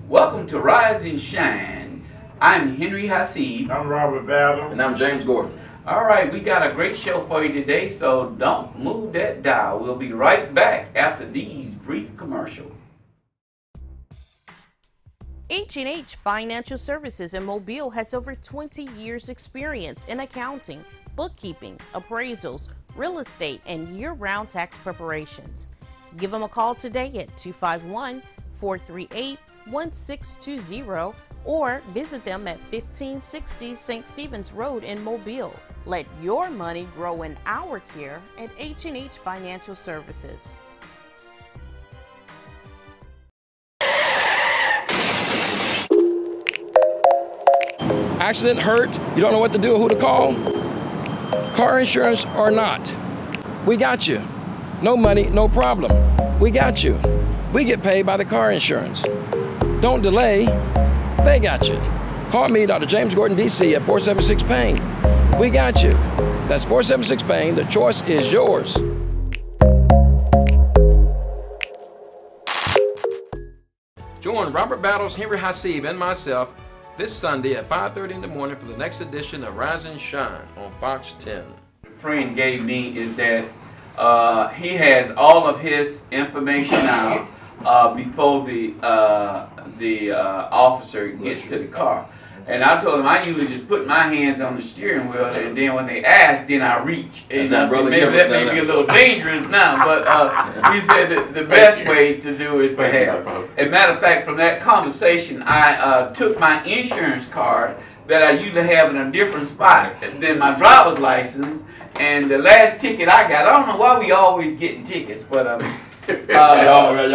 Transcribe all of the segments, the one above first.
Welcome to Rise and Shine. I'm Henry Hasib. I'm Robert Battle. And I'm James Gordon. All right, we got a great show for you today, so don't move that dial. We'll be right back after these brief commercials. H&H Financial Services in Mobile has over 20 years experience in accounting, bookkeeping, appraisals, real estate, and year-round tax preparations. Give them a call today at 251-438-1620 or visit them at 1560 St. Stephen's Road in Mobile. Let your money grow in our care at H&H Financial Services. Accident, hurt, you don't know what to do or who to call? Car insurance or not? We got you. No money, no problem. We got you. We get paid by the car insurance. Don't delay. They got you. Call me, Dr. James Gordon, DC, at 476-PAIN. We got you. That's 476-PAIN. The choice is yours. Join Robert Battles, Henry Hasib, and myself this Sunday at 5:30 in the morning for the next edition of Rise and Shine on Fox 10. A friend gave me is that he has all of his information out before the officer gets to the car. And I told him I usually just put my hands on the steering wheel, and then when they ask, then I reach. And I said, maybe that may be a little dangerous now, but he said that the best way to do is to have. As a matter of fact, from that conversation, I took my insurance card that I usually have in a different spot than my driver's license, and the last ticket I got, I don't know why we always getting tickets, but y'all always I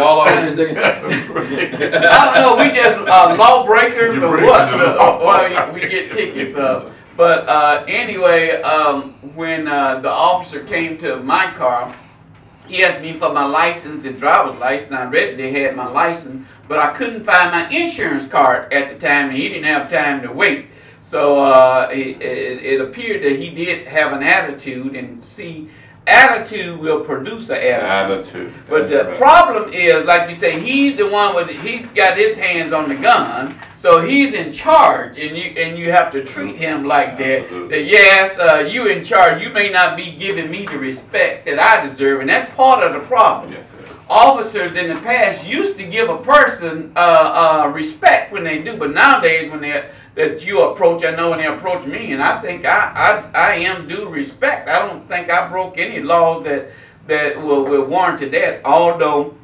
don't know, we just lawbreakers or what? Why we get tickets. But anyway, when the officer came to my car, he asked me for my license and driver's license. I read they had my license, but I couldn't find my insurance card at the time, and he didn't have time to wait. So it appeared that he did have an attitude, and see, attitude will produce an attitude. But the problem is, like you say, he's the one with he got his hands on the gun, so he's in charge, and you have to treat him like that. That yes, you in charge. You may not be giving me the respect that I deserve, and that's part of the problem. Yes, officers in the past used to give a person respect when they do, but nowadays when that you approach, I know when they approach me, and I think I am due respect. I don't think I broke any laws that will warrant that. Although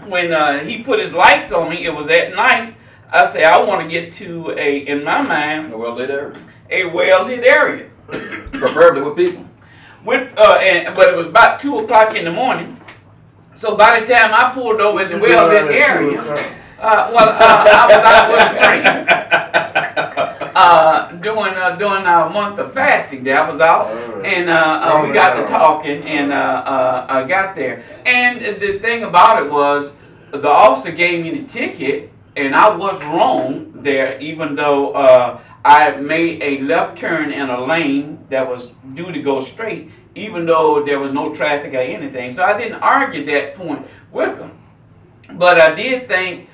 when he put his lights on me, it was at night. I say I want to get to in my mind, a well-lit area. A well-lit area, preferably with people. But it was about 2 o'clock in the morning. So by the time I pulled over in the well-lit area, I was out with a friend during our month of fasting. There I was out, and we got to talking, and I got there. And the thing about it was, the officer gave me the ticket, and I was wrong there, even though I made a left turn in a lane that was due to go straight, even though there was no traffic or anything. So I didn't argue that point with him. But I did think,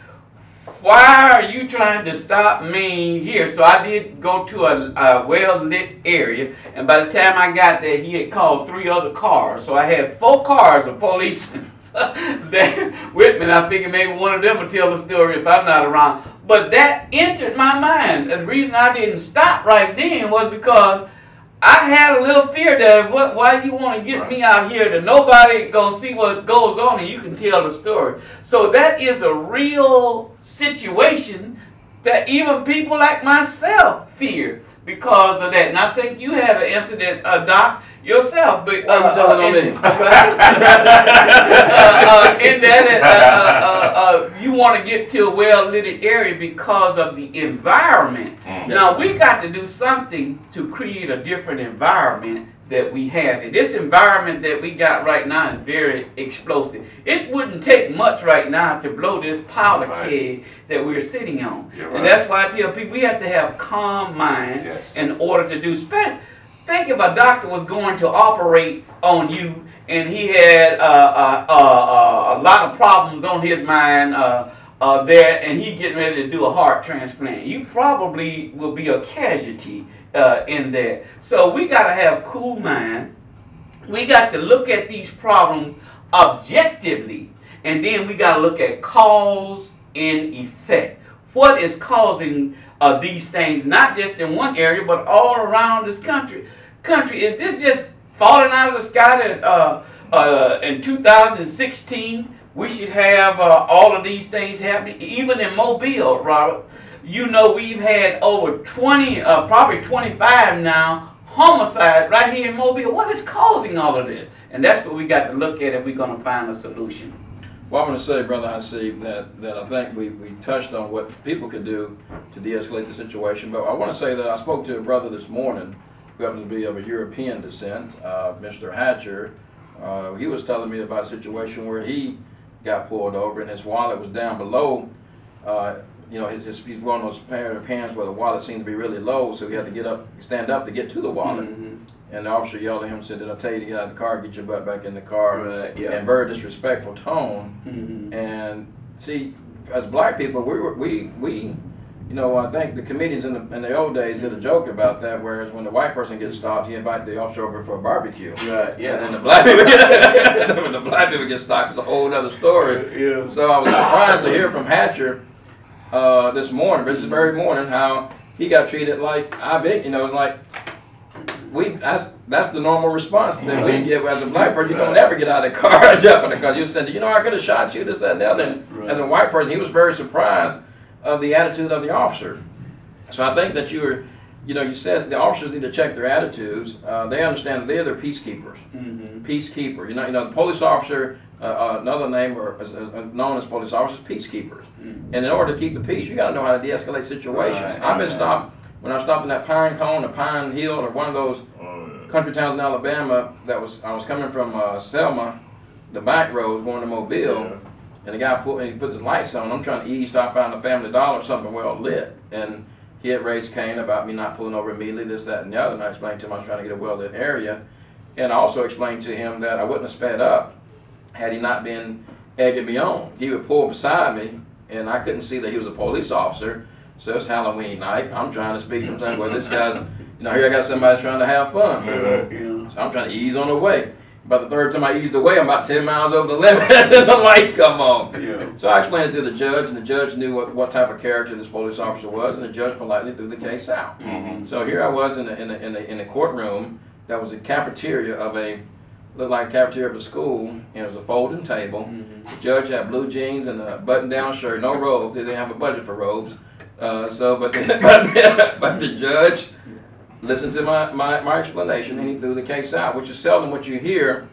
why are you trying to stop me here? So I did go to a well-lit area, and by the time I got there, he had called 3 other cars. So I had 4 cars of policemen there with me, and I figured maybe one of them would tell the story if I'm not around. But that entered my mind. And the reason I didn't stop right then was because I had a little fear that why you want to get me out here that nobody gonna see what goes on and you can tell the story. So that is a real situation that even people like myself fear because of that. And I think you had an incident, Doc, yourself. But, Why are you telling on me? In that you want to get to a well-lit area because of the environment. Now, we got to do something to create a different environment that we have. And this environment that we got right now is very explosive. It wouldn't take much right now to blow this powder keg that we're sitting on. And that's why I tell people we have to have calm mind in order to do. Think if a doctor was going to operate on you and he had a lot of problems on his mind, there, and he getting ready to do a heart transplant. You probably will be a casualty in there. So we got to have cool mind. We got to look at these problems objectively, and then we got to look at cause and effect. What is causing these things, not just in one area, but all around this country? Is this just falling out of the sky that in 2016 we should have all of these things happening? Even in Mobile, Robert, you know, we've had over 20, probably 25 now, homicide right here in Mobile. What is causing all of this? And that's what we got to look at if we're going to find a solution. Well, I'm going to say, Brother Hasib, that I think we touched on what people could do to de-escalate the situation. But I want to say that I spoke to a brother this morning who happens to be of a European descent, Mr. Hatcher. He was telling me about a situation where he got pulled over and his wallet was down below. You know, he's one of those pair of pants where the wallet seemed to be really low, so he had to stand up to get to the wallet. Mm-hmm. And the officer yelled at him and said, "Did I tell you to get out of the car, get your butt back in the car?" Right, yeah. And very disrespectful tone. Mm-hmm. And see, as black people, we you know, I think the comedians in the old days did a joke about that, whereas when the white person gets stopped, he invited the officer over for a barbecue. Right, yeah. And then the black people when the black people get stopped, it's a whole other story. Yeah. So I was surprised to hear from Hatcher this very morning, how he got treated like you know, it's like that's the normal response that we get as a black person. You don't ever get out of the car and jump in the car. You said, you know, I could have shot you, this, that, and the other. And as a white person, he was very surprised of the attitude of the officer. So I think that you said the officers need to check their attitudes. They understand that they're peacekeepers. Mm-hmm. Peacekeeper. You know, the police officer, another name known as police officers, peacekeepers. Mm-hmm. And in order to keep the peace, you got to know how to de-escalate situations. Right. I've been stopped. When I stopped in that Pine Cone or Pine Hill or one of those country towns in Alabama, I was coming from Selma, the back roads going to Mobile, and the guy put his lights on. I'm trying to ease, so I found a Family Dollar or something well lit, and he had raised Cain about me not pulling over immediately, this, that, and the other. And I explained to him I was trying to get a well lit area, and I also explained to him that I wouldn't have sped up had he not been egging me on. He would pull beside me, and I couldn't see that he was a police officer. So it's Halloween night. I'm trying to speak. I'm saying, well, this guy's, you know, here I got somebody trying to have fun. Yeah. So I'm trying to ease on the way. About the third time I eased away, I'm about 10 miles over the limit, and the lights come on. Yeah. So I explained it to the judge, and the judge knew what type of character this police officer was, and the judge politely threw the case out. Mm-hmm. So here I was in the courtroom. That was a cafeteria looked like a cafeteria of a school, and it was a folding table. Mm-hmm. The judge had blue jeans and a button-down shirt, no robe. They didn't have a budget for robes. But the judge listened to my explanation, and he threw the case out, which is seldom what you hear,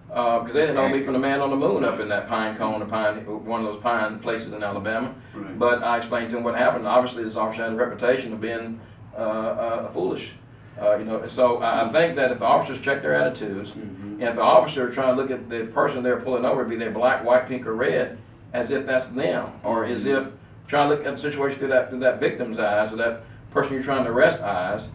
because they didn't know me from the man on the moon up in that Pine Cone or one of those pine places in Alabama. Right. But I explained to him what happened. Obviously, this officer had a reputation of being foolish. You know, so I think that if the officers check their attitudes, mm-hmm. and if the officer trying to look at the person they're pulling over, be they black, white, pink, or red, as if that's them, or as if trying to look at the situation through that victim's eyes, or that person you're trying to arrest eyes,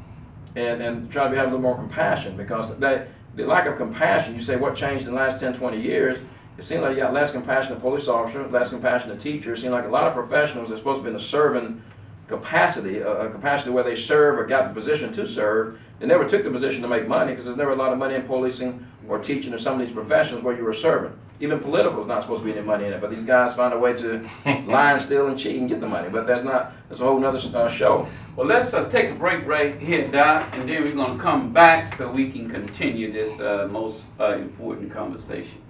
and try to have a little more compassion, because the lack of compassion, you say what changed in the last 10, 20 years, it seems like you got less compassionate police officers, less compassionate teachers. It seems like a lot of professionals are supposed to be in a serving capacity, a capacity where they serve or got the position to serve. They never took the position to make money, because there's never a lot of money in policing or teaching or some of these professions where you were serving. Even political is not supposed to be any money in it, but these guys find a way to lie and steal and cheat and get the money. But that's a whole other show. Well, let's take a break right here, Doc, and then we're going to come back so we can continue this most important conversation.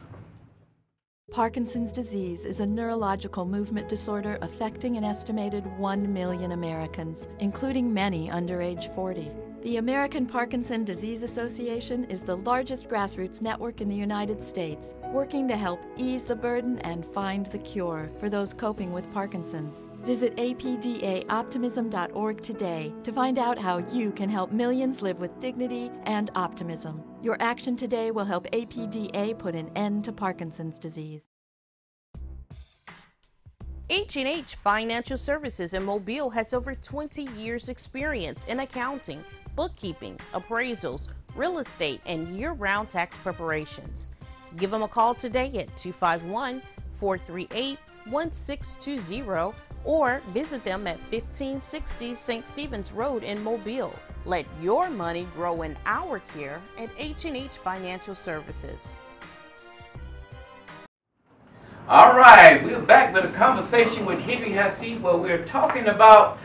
Parkinson's disease is a neurological movement disorder affecting an estimated 1 million Americans, including many under age 40. The American Parkinson Disease Association is the largest grassroots network in the United States, working to help ease the burden and find the cure for those coping with Parkinson's. Visit apdaoptimism.org today to find out how you can help millions live with dignity and optimism. Your action today will help APDA put an end to Parkinson's disease. H&H Financial Services in Mobile has over 20 years experience in accounting, bookkeeping, appraisals, real estate, and year-round tax preparations. Give them a call today at 251-438-4600. 888-278-1620 or visit them at 1560 St. Stephen's Road in Mobile. Let your money grow in our care at H&H Financial Services. All right, we're back with a conversation with Hippie Hasib where we're talking about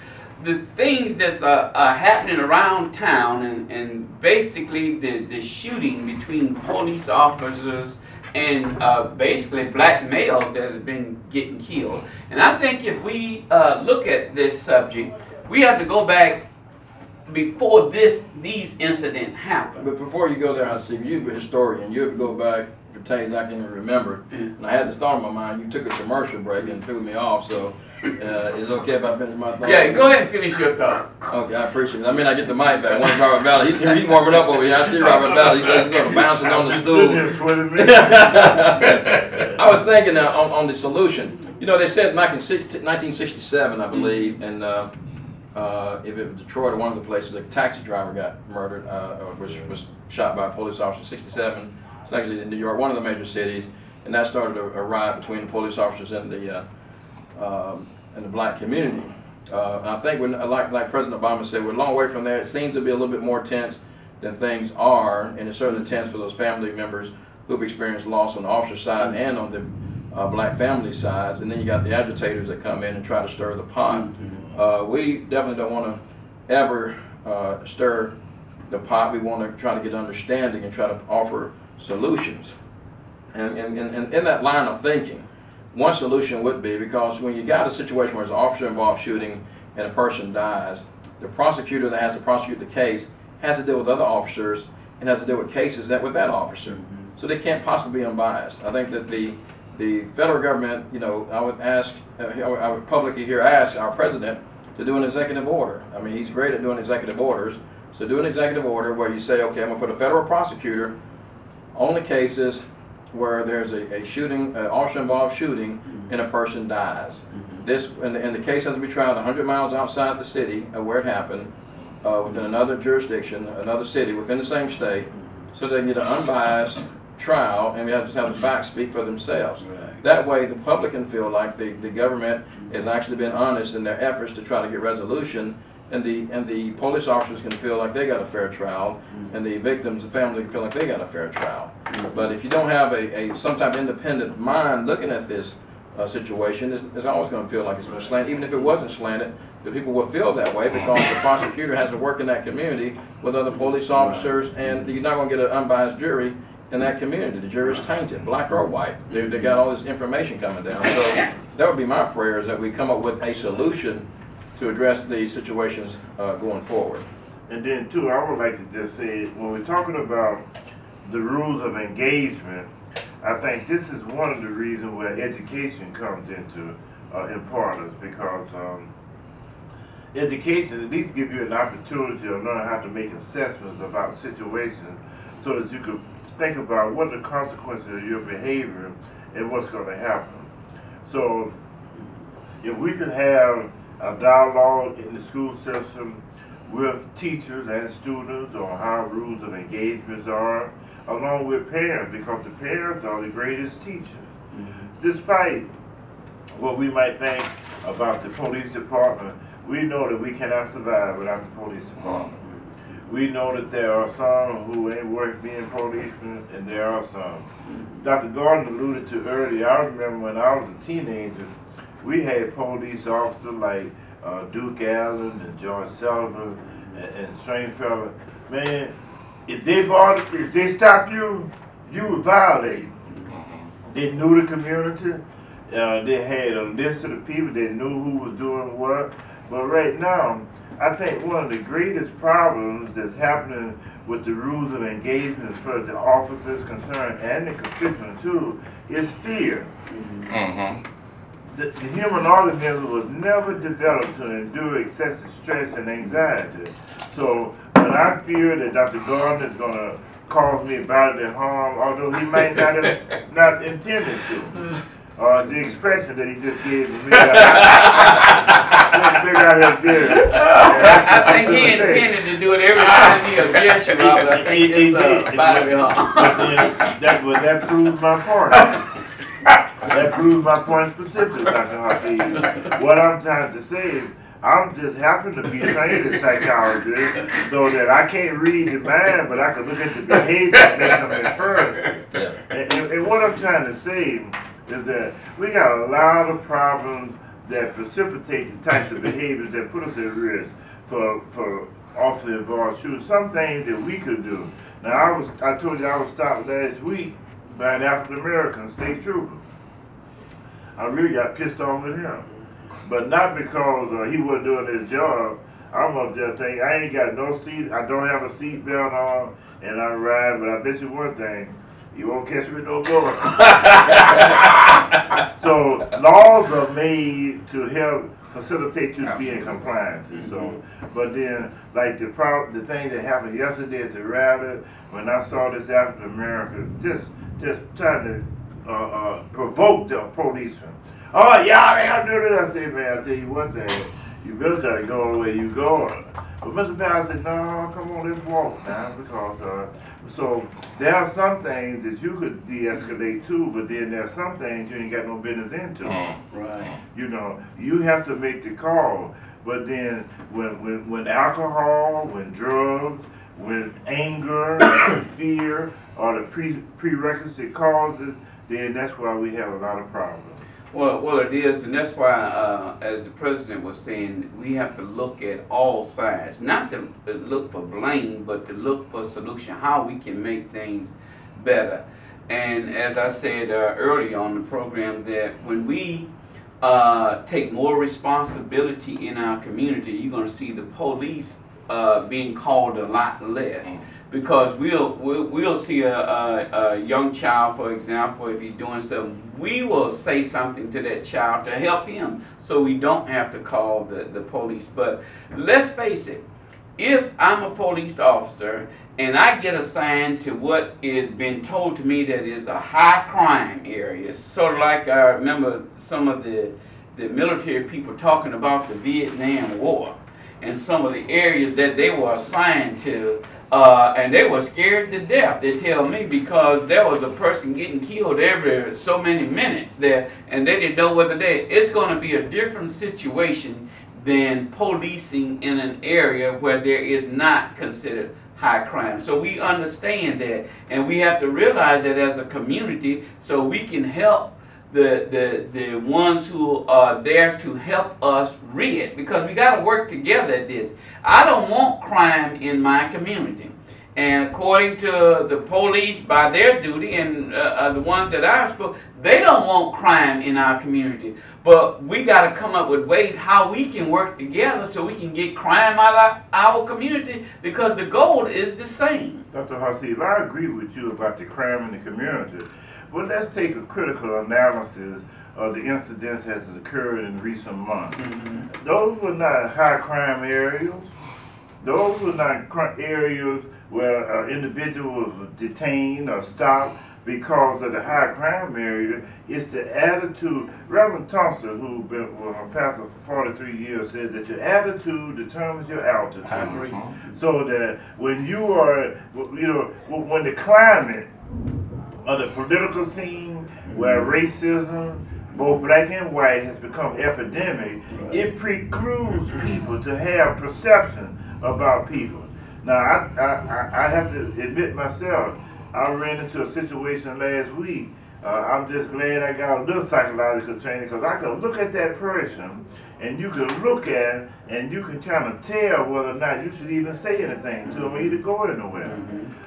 the things that's happening around town and basically the shooting between police officers and basically black males that have been getting killed. And I think if we look at this subject, we have to go back before these incidents happened. But before you go there, I see you're a historian. You have to go back for things I can even remember. And I had this thought in my mind. You took a commercial break and threw me off, so is it okay if I finish my thought? Yeah, go ahead and finish your thought. Okay, I appreciate it. I mean, I get the mic back. One Robert Valley. He's warming up over here. I see Robert Valley. He's sort of bouncing on the stool. I was thinking on the solution. You know, they said back in 1967, I believe, and if it was Detroit or one of the places, a taxi driver got murdered, was shot by a police officer in 67. It's actually in New York, one of the major cities, and that started a riot between the police officers and the black community. And I think, like President Obama said, we're a long way from there. It seems to be a little bit more tense than things are, and it's certainly tense for those family members who've experienced loss on the officer side and on the black family sides. And then you got the agitators that come in and try to stir the pot. We definitely don't want to ever stir the pot. We want to try to get understanding and try to offer solutions. And in that line of thinking, one solution would be, because when you got a situation where there's an officer involved shooting and a person dies, the prosecutor that has to prosecute the case has to deal with other officers and has to deal with cases with that officer. So they can't possibly be unbiased. I think that the federal government, you know, I would publicly here ask our president to do an executive order. I mean, he's great at doing executive orders. So do an executive order where you say, okay, I'm going to put a federal prosecutor on the cases where there's a shooting, an officer-involved shooting, and a person dies. This, and the case has to be tried 100 miles outside the city of where it happened, within another jurisdiction, another city within the same state, so they can get an unbiased trial, and we have to have the facts speak for themselves. That way, the public can feel like the government has actually been honest in their efforts to try to get resolution, and the police officers can feel like they got a fair trial, and the victims, the family, can feel like they got a fair trial. But if you don't have some type of independent mind looking at this situation, it's always going to feel like it's been slanted. Even if it wasn't slanted, the people will feel that way because the prosecutor has to work in that community with other police officers, and you're not going to get an unbiased jury in that community. The jury is tainted, black or white. They got all this information coming down. So that would be my prayer, is that we come up with a solution to address these situations going forward. And then too, I would like to just say, when we're talking about the rules of engagement, I think this is one of the reasons where education comes into importance, because education at least gives you an opportunity to learn how to make assessments about situations, so that you can think about what the consequences of your behavior and what's going to happen. So if we can have a dialogue in the school system with teachers and students on how rules of engagements are, along with parents, because the parents are the greatest teachers. Despite what we might think about the police department, we know that we cannot survive without the police department. We know that there are some who ain't worth being policemen, and there are some. Dr. Gordon alluded to earlier, I remember when I was a teenager, we had police officers like Duke Allen and George Sullivan and Stringfellow. Man, if they stopped you, you were violating. They knew the community. They had a list of the people. They knew who was doing what. But right now, I think one of the greatest problems that's happening with the rules of engagement as far as the officers concerned and the constituents too is fear. The human organism was never developed to endure excessive stress and anxiety. So when I fear that Dr. Gordon is going to cause me bodily harm, although he might not have not intended to, the expression that he just gave me, I think he intended to do it every time he addressed you, Robert. I think it's bodily harm. But that proves my point. That proves my point specifically, Dr. Hussey. What I'm trying to say, I'm just happen to be trained in psychology so that I can't read the mind, but I can look at the behavior and make them infer. And what I'm trying to say is that we got a lot of problems that precipitate the types of behaviors that put us at risk for officer involved shootings. Some things that we could do. Now I told you I was stopped last week by an African American state trooper. I really got pissed off with him. But not because he wasn't doing his job. I'm up there thinking, I ain't got no seat, I don't have a seat belt on, and I ride, but I bet you one thing, you won't catch me no more. So laws are made to help facilitate you to be in compliance. So, but then, like the thing that happened yesterday at the rally, when I saw this African American just trying to provoke the policeman. Oh, y'all ain't gonna do this. I say, man, I'll tell you one thing. You better try to go the way you going. But Mr. Powell said, no, come on, let's walk now. Because, so there are some things that you could de-escalate too, but then there's some things you ain't got no business into. Right. You know, you have to make the call. But then when alcohol, when drugs, when anger, when fear are the prerequisite causes, then that's why we have a lot of problems. Well, it is, and that's why, as the president was saying, we have to look at all sides, not to look for blame, but to look for solution, how we can make things better. And as I said earlier on the program, that when we take more responsibility in our community, you're going to see the police being called a lot less. Because we'll see a young child, for example, if he's doing something, we will say something to that child to help him so we don't have to call the police. But let's face it, if I'm a police officer and I get assigned to what is been told to me that is a high crime area, sort of like I remember some of the military people talking about the Vietnam War and some of the areas that they were assigned to, and they were scared to death, they tell me, because there was a person getting killed every so many minutes there, and they didn't know whether it's going to be a different situation than policing in an area where there is not considered high crime. So we understand that, and we have to realize that as a community, so we can help the ones who are there to help us rid, because we got to work together at this. I don't want crime in my community, and according to the police, by their duty, and the ones that I spoke, they don't want crime in our community. But we got to come up with ways how we can work together so we can get crime out of our community, because the goal is the same. Dr. Hasib, I agree with you about the crime in the community. But let's take a critical analysis of the incidents that has occurred in recent months. Those were not high crime areas. Those were not areas where individuals were detained or stopped because of the high crime area. It's the attitude. Reverend Thompson, who was a pastor for 43 years, said that your attitude determines your altitude. I agree. So that when you are, you know, when the climate of the political scene, where racism, both black and white, has become epidemic, it precludes people to have perception about people. Now, I have to admit myself, I ran into a situation last week. I'm just glad I got a little psychological training, because I can look at that person, and you can look at, and you can kind of tell whether or not you should even say anything to him or either go anywhere.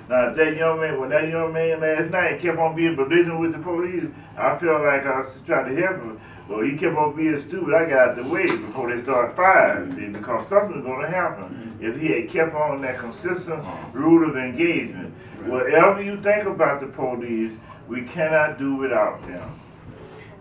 Now, if that young man, when that young man last night kept on being belligerent with the police, I felt like I was trying to help him. Well, he kept on being stupid. I got out the way before they started firing, see, because something's going to happen if he had kept on that consistent rule of engagement. Whatever you think about the police, we cannot do without them.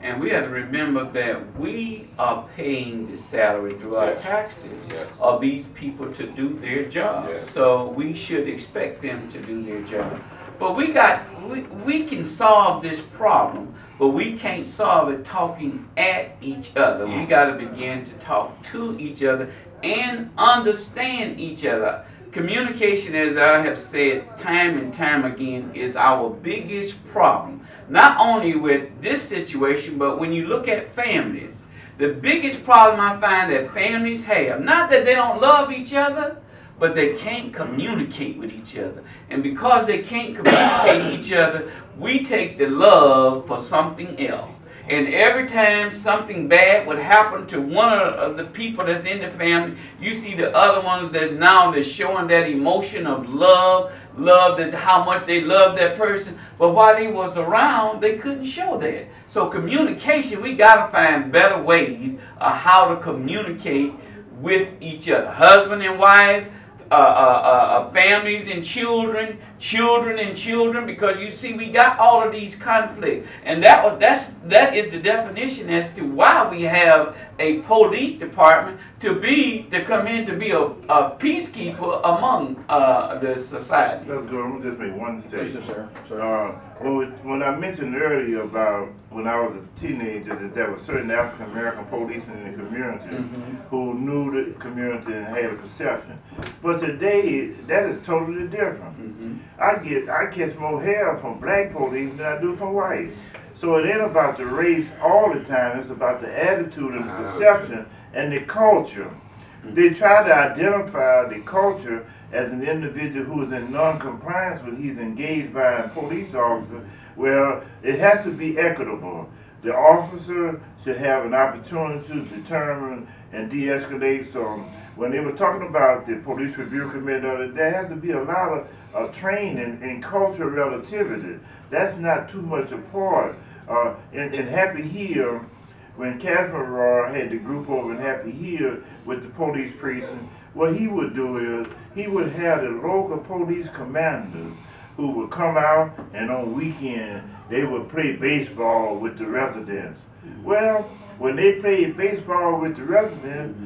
And we have to remember that we are paying the salary through our taxes of these people to do their jobs. So we should expect them to do their job. But we can solve this problem, but we can't solve it talking at each other. We got to begin to talk to each other and understand each other. Communication, as I have said time and time again, is our biggest problem. Not only with this situation, but when you look at families. The biggest problem I find that families have, not that they don't love each other, but they can't communicate with each other. And because they can't communicate with each other, we take the love for something else. And every time something bad would happen to one of the people that's in the family, you see the other ones that's showing that emotion of love, that how much they love that person. But while they was around, they couldn't show that. So communication, we got to find better ways of how to communicate with each other. Husband and wife, families and children, children and children, because you see we got all of these conflicts, and that is the definition as to why we have a police department to come in to be a peacekeeper among the society. Let's go. I'm gonna just make one statement. Yes, sir. When I mentioned earlier about when I was a teenager that there were certain African American policemen in the community who knew the community and had a perception, but today that is totally different. I catch more hell from black police than I do from white. So it ain't about the race all the time. It's about the attitude and the perception and the culture. They try to identify the culture as an individual who is in non-compliance with he's engaged by a police officer. Well, it has to be equitable. The officer should have an opportunity to determine and de-escalate. So when they were talking about the police review committee, there has to be a lot of training in cultural relativity. That's not too much a part. In Happy Hill, when Casper had the group over in Happy Hill with the police precinct, what he would do is he would have the local police commanders who would come out, and on weekend they would play baseball with the residents. Well, when they played baseball with the residents,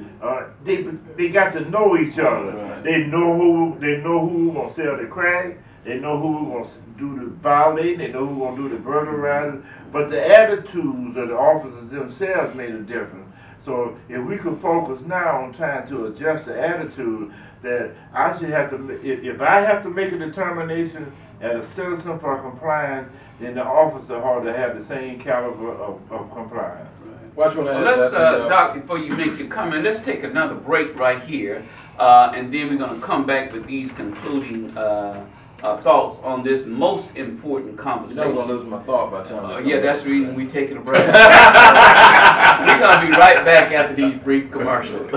they got to know each other. They know who gonna sell the crack. They know who gonna do the violating. They know who gonna do the burglarizing. But the attitudes of the officers themselves made a difference. So if we could focus now on trying to adjust the attitude, that I should have to, if I have to make a determination as a citizen for compliance, then the officer ought to have the same caliber of compliance. Watch what Let's, Doc, before you make your comment, let's take another break right here, and then we're going to come back with these concluding thoughts on this most important conversation. You're not going to lose my thought by the time. Yeah, that's the reason we're taking a break. We're going to be right back after these brief commercials.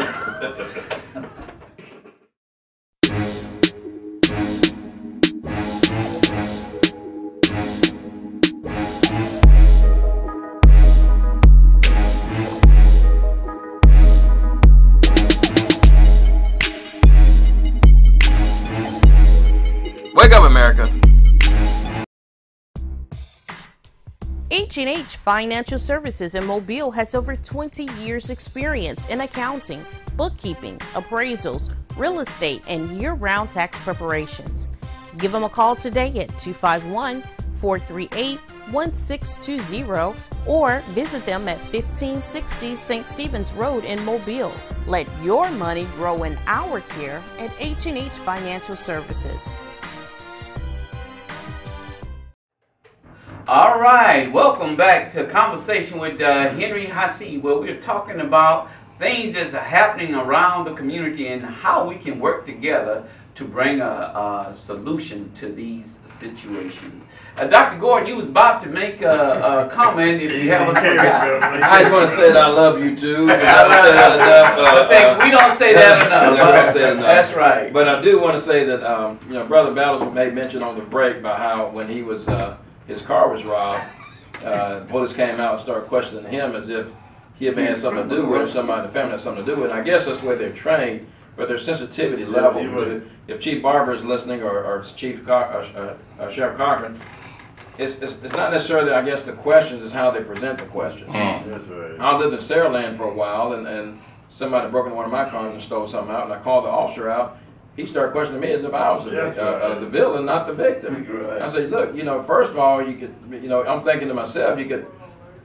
Wake up, America. H&H Financial Services in Mobile has over 20 years experience in accounting, bookkeeping, appraisals, real estate, and year-round tax preparations. Give them a call today at 251-438-1620 or visit them at 1560 St. Stephen's Road in Mobile. Let your money grow in our care at H&H Financial Services. All right, welcome back to Conversation with Henry Hassi, where we're talking about things that's happening around the community and how we can work together to bring a solution to these situations. Dr. Gordon, you was about to make a comment if you haven't forgot. I just want to say that I love you too. So we don't say that enough. That's right. But I do want to say that you know, Brother Battles made mention on the break about how when he was his car was robbed, police came out and started questioning him as if he had had something to do with it, or somebody in the family had something to do with it. And I guess that's where they're trained, but their sensitivity level. If Chief Barber is listening, or Sheriff Cochran, it's not necessarily, I guess, the questions, it's how they present the questions. That's right. I lived in Saraland for a while, and somebody broke into one of my cars and stole something out, and I called the officer out. He started questioning me as if I was the villain, not the victim. Right. I said, look, you know, first of all, you could, you know, I'm thinking to myself, you can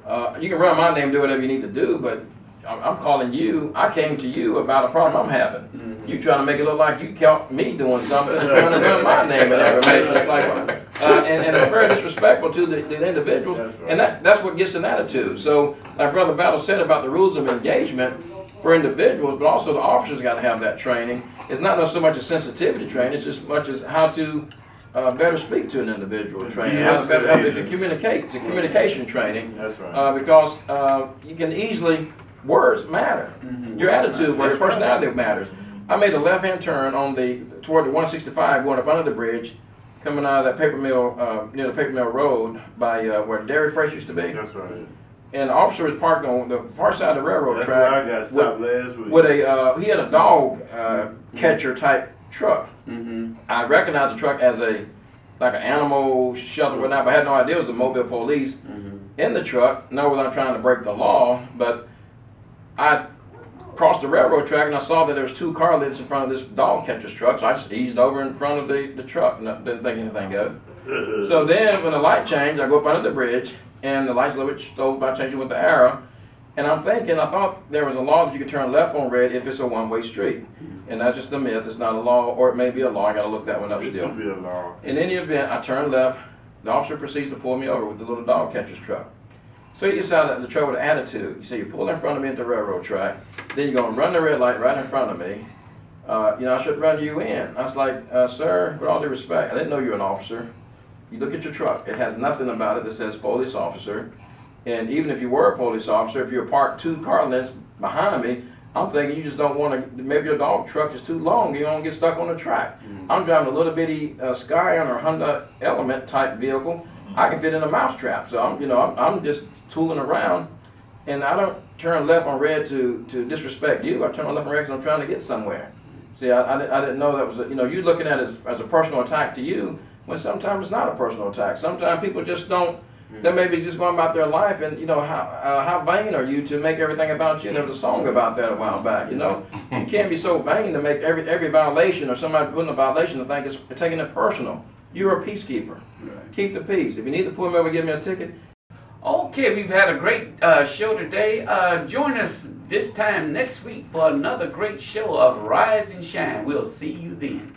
run my name, do whatever you need to do, but I'm calling you. I came to you about a problem I'm having. You trying to make it look like you caught me doing something and trying to run my name and information. And it's very disrespectful to the individuals, and that's what gets an attitude. So, like Brother Battle said about the rules of engagement for individuals, but also the officers got to have that training. It's not so much a sensitivity training, it's just much as how to better speak to an individual training, how to communicate, it's a communication training. That's right. Because you can easily, words matter. Your attitude, words, personality matters. I made a left-hand turn toward the 165 going up under the bridge, coming out of that paper mill, near the paper mill road by where Dairy Fresh used to be. That's right. And the officer was parked on the far side of the railroad track. Where I got stopped last week. With he had a dog catcher type truck. I recognized the truck as like an animal shelter, whatnot, but I had no idea it was a mobile police in the truck. No, without trying to break the law, but I crossed the railroad track and I saw that there was 2 car lights in front of this dog catcher's truck, so I just eased over in front of the truck and didn't think anything of it. So then when the light changed, I go up under the bridge and the light's a little bit slow by changing with the arrow. And I thought there was a law that you could turn left on red if it's a one-way street. And that's just a myth. It's not a law, or it may be a law. I got to look that one up still. It should be a law. In any event, I turned left. The officer proceeds to pull me over with the little dog catcher's truck. So he decided the truck with an attitude. You say you pull in front of me at the railroad track, then you're going to run the red light right in front of me. I should run you in. I was like, sir, with all due respect, I didn't know you were an officer. You look at your truck. It has nothing about it that says police officer. And even if you were a police officer, if you're parked 2 car lengths behind me, I'm thinking you just don't want to, maybe your dog truck is too long, you don't get stuck on the track. I'm driving a little bitty Scion or Honda Element type vehicle. I can fit in a mousetrap. So I'm just tooling around, and I don't turn left on red to disrespect you. I turn on left on red because I'm trying to get somewhere. See, I didn't know that was you looking at it as a personal attack to you, when sometimes it's not a personal attack. Sometimes people just don't. They may be just going about their life, and how vain are you to make everything about you? And there was a song about that a while back. You can't be so vain to make every violation or somebody putting a violation to think it's taking it personal. You're a peacekeeper. Right. Keep the peace. If you need to pull me over, give me a ticket. Okay, we've had a great show today. Join us this time next week for another great show of Rise and Shine. We'll see you then.